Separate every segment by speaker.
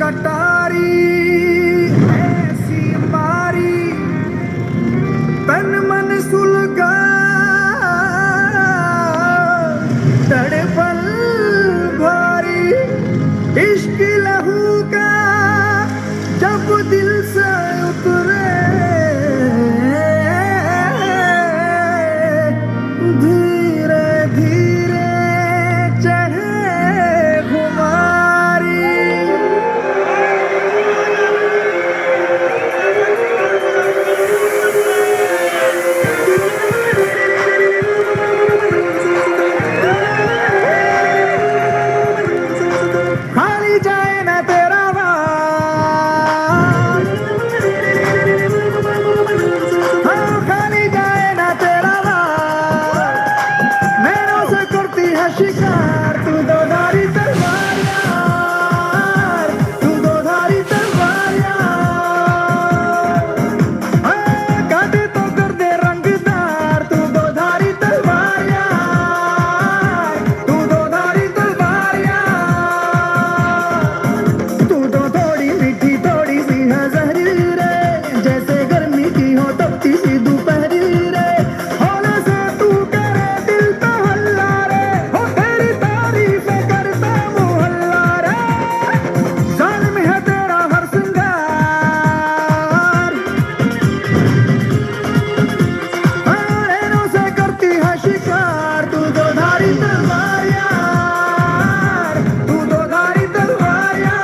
Speaker 1: कटारी ऐसी मारी तन मन सुलगा तड़पन भारी इश्क लहू का जब दिल से उतरे धीरे धीरे चढ़े खुमारी खाली जाए ना तेरा वार हाँ खाली जाए ना तेरा वार नैनों से करती है शिकार तू दो धारी तलवार यार तू दो धारी तलवार यार काटे तो कर दे रंगदार तू दो धारी तलवार यार तू दो धारी तलवार यार तू तो थोड़ी मीठी थोड़ी सी है जहरी रे जैसे गर्मी की हो तपती सी दोपहरी रे होने से तू करे दिल तो हल्ला रे हो तेरी तारीफ करता मोहल्ला रे जालिम है तेरा हर सिंगार नैनों से करती है शिकार तू दो धारी तलवार यार तू दो धारी तलवार यार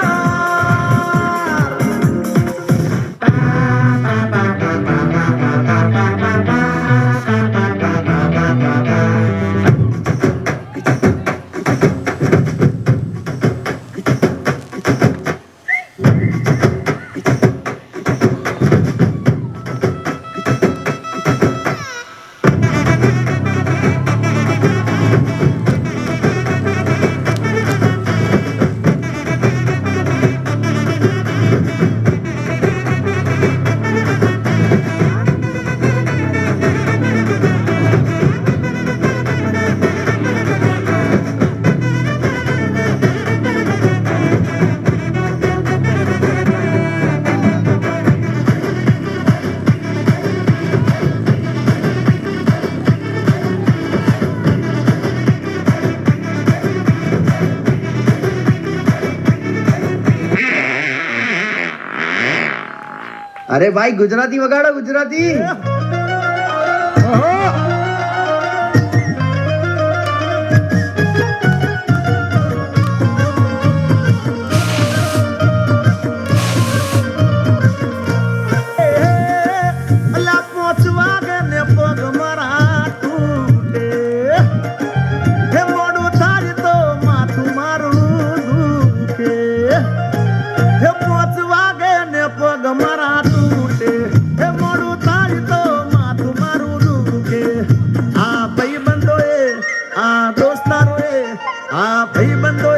Speaker 2: अरे भाई गुजराती वगाड़ो गुजराती
Speaker 1: અલા પહોંચવા ગને પગ મારા તૂટે હે મોડું થાય તો માથું મારું દુખે હે પહોંચવા ગને પગ મારા તૂટે હે મોડું થાય તો માથું મારું દુખે આ ભાઈબંધોએ આ દોસ્તારોએ આ ભાઈબંધોએ